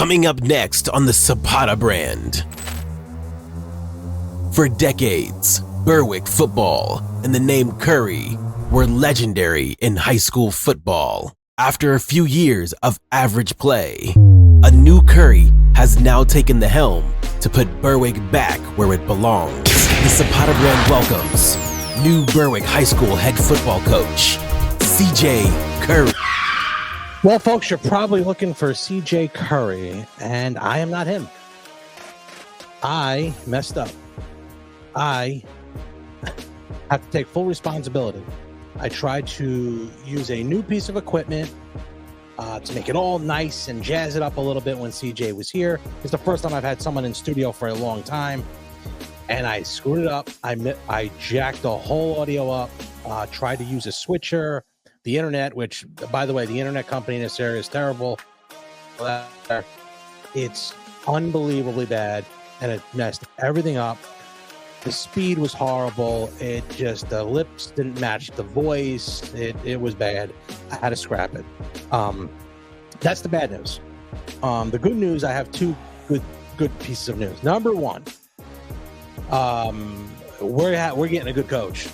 Coming up next on the Zapata brand. For decades, Berwick football and the name Curry were legendary in high school football. After a few years of average play, a new Curry has now taken the helm to put Berwick back where it belongs. The Zapata brand welcomes new Berwick High School head football coach, CJ Curry. Well, folks, you're probably looking for CJ Curry, and I am not him. I messed up. I have to take full responsibility. I tried to use a new piece of equipment to make it all nice and jazz it up a little bit when CJ was here. It's the first time I've had someone in studio for a long time, and I screwed it up. I jacked the whole audio up, tried to use a switcher, the internet, which, by the way, the internet company in this area is terrible. It's unbelievably bad, and it messed everything up. The speed was horrible. It just, the lips didn't match the voice. It was bad. I had to scrap it. That's the bad news. The good news, I have two good pieces of news. Number one, we're getting a good coach.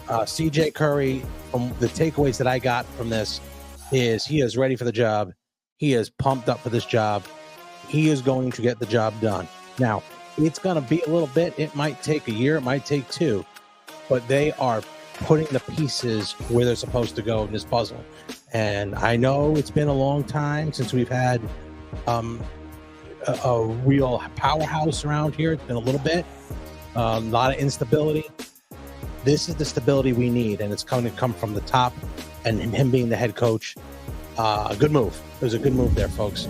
CJ Curry, from the takeaways that I got from this, is he is ready for the job. He is pumped up for this job. He is going to get the job done. Now, it's going to be a little bit. It might take a year. It might take two. But they are putting the pieces where they're supposed to go in this puzzle. And I know it's been a long time since we've had a real powerhouse around here. It's been a little bit. A lot of instability. This is the stability we need, and it's going to come from the top, and him being the head coach. Good move. It was a good move there, folks.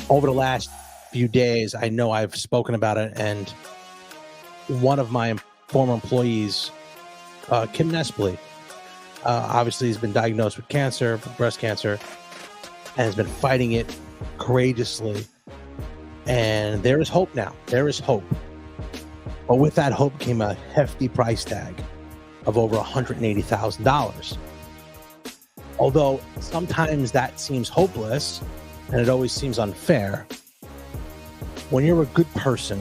Over the last few days, I know I've spoken about it, and one of my former employees, Kim Nespley, obviously has been diagnosed with cancer, breast cancer, and has been fighting it courageously. And there is hope now. There is hope. But with that hope came a hefty price tag of over $180,000. Although sometimes that seems hopeless, and it always seems unfair, when you're a good person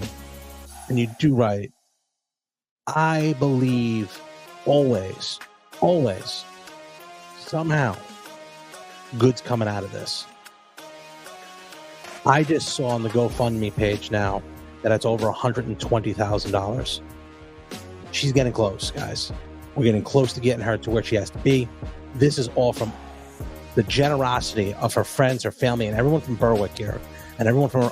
and you do right, I believe always, somehow, good's coming out of this. I just saw on the GoFundMe page now that it's over $120,000. She's getting close, guys. We're getting close to getting her to where she has to be. This is all from the generosity of her friends, her family, and everyone from Berwick here, and everyone from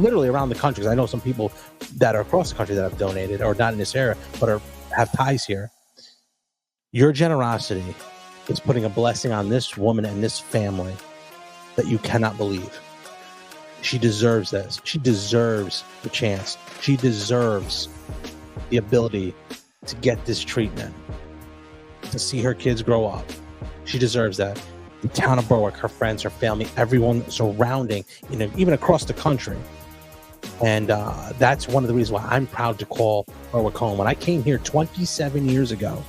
literally around the country. 'Cause I know some people that are across the country that have donated, or not in this area, but have ties here. Your generosity is putting a blessing on this woman and this family that you cannot believe. She deserves this. She deserves the chance. She deserves the ability to get this treatment, to see her kids grow up. She deserves that. The town of Berwick, her friends, her family, everyone surrounding, even across the country. And that's one of the reasons why I'm proud to call Berwick home. When I came here 27 years ago,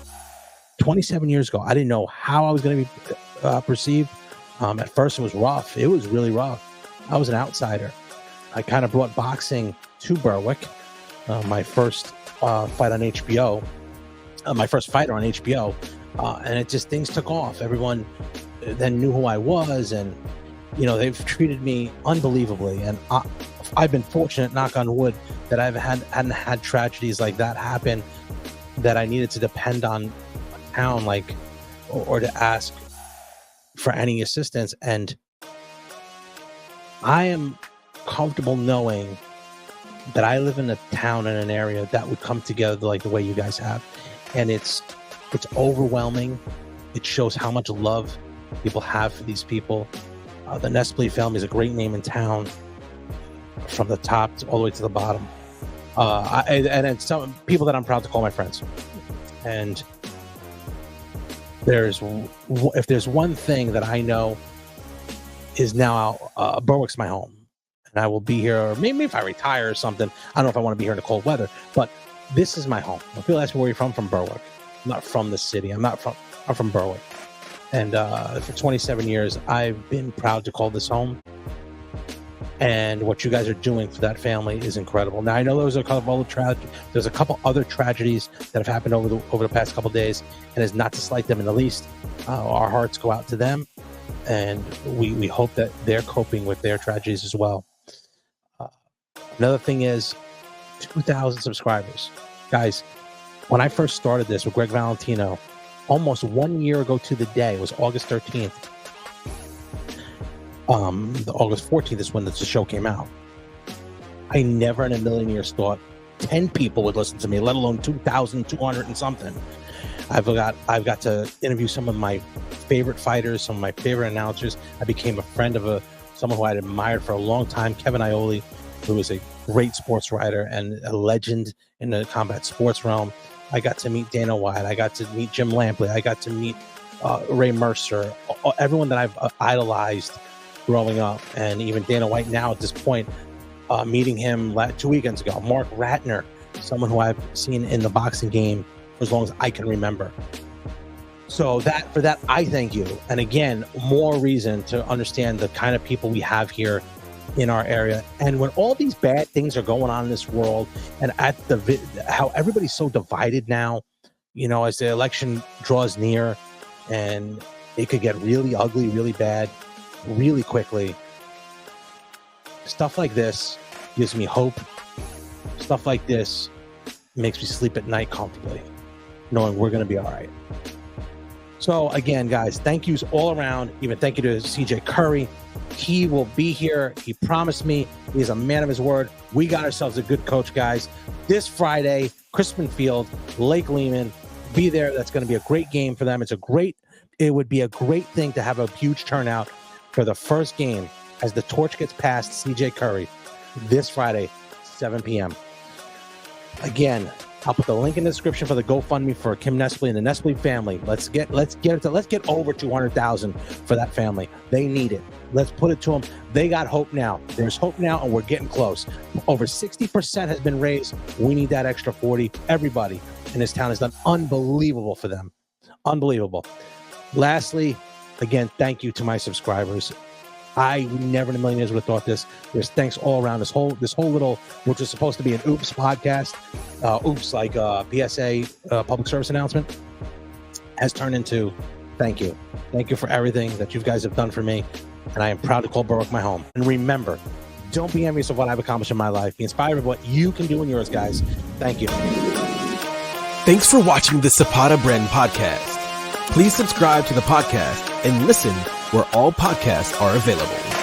I didn't know how I was going to be perceived. At first, it was rough. It was really rough. I was an outsider. I kind of brought boxing to Berwick. My first fight on HBO, my first fighter on HBO, and it just, things took off. Everyone then knew who I was, and they've treated me unbelievably. And I've been fortunate, knock on wood, that hadn't had tragedies like that happen, that I needed to depend on a town or to ask for any assistance. And I am comfortable knowing that I live in a town and an area that would come together like the way you guys have. And it's overwhelming. It shows how much love people have for these people. The Nespley family is a great name in town, from the top all the way to the bottom. And some people that I'm proud to call my friends. And if there's one thing that I know is now, Berwick's my home, and I will be here. Or maybe if I retire or something, I don't know if I want to be here in the cold weather, but this is my home. When people ask me where you're from Berwick. I'm not from the city. I'm from Berwick. And for 27 years, I've been proud to call this home. And what you guys are doing for that family is incredible. Now, I know there's a couple other tragedies that have happened over the past couple of days, and it's not to slight them in the least. Our hearts go out to them, and we hope that they're coping with their tragedies as well. Another thing is 2,000 subscribers. Guys, when I first started this with Greg Valentino, almost 1 year ago to the day, it was August 13th. The August 14th is when the show came out. I never in a million years thought 10 people would listen to me, let alone 2,200 and something. I've got to interview some of my favorite fighters, some of my favorite announcers. I became a friend of someone who I'd admired for a long time, Kevin Ioli, who is a great sports writer and a legend in the combat sports realm. I got to meet Dana White. I got to meet Jim Lampley. I got to meet Ray Mercer, everyone that I've idolized growing up, and even Dana White now at this point, meeting him 2 weekends ago. Mark Ratner, someone who I've seen in the boxing game for as long as I can remember. So for that, I thank you. And again, more reason to understand the kind of people we have here in our area. And when all these bad things are going on in this world, and how everybody's so divided now, as the election draws near, and it could get really ugly, really bad, really quickly. Stuff like this gives me hope. Stuff like this makes me sleep at night comfortably, knowing we're going to be all right. So again, guys, thank yous all around. Even thank you to CJ Curry. He will be here. He promised me. He's a man of his word. We got ourselves a good coach, guys. This Friday, Crispin Field, Lake Lehman. Be there. That's going to be a great game for them. It would be a great thing to have a huge turnout for the first game as the torch gets passed CJ Curry this Friday, 7 p.m. Again, I'll put the link in the description for the GoFundMe for Kim Nestle and the Nestle family. Let's get over 200,000 for that family. They need it. Let's put it to them. They got hope now. There's hope now, and we're getting close. Over 60% has been raised. We need that extra 40. Everybody in this town has done unbelievable for them. Unbelievable. Lastly, again, thank you to my subscribers. I never in a million years would have thought this. There's thanks all around. This whole little, which was supposed to be an oops podcast, like PSA, public service announcement, has turned into thank you. Thank you for everything that you guys have done for me. And I am proud to call Berwick my home. And remember, don't be envious of what I've accomplished in my life. Be inspired of what you can do in yours, guys. Thank you. Thanks for watching the Zapata Brand podcast. Please subscribe to the podcast and listen where all podcasts are available.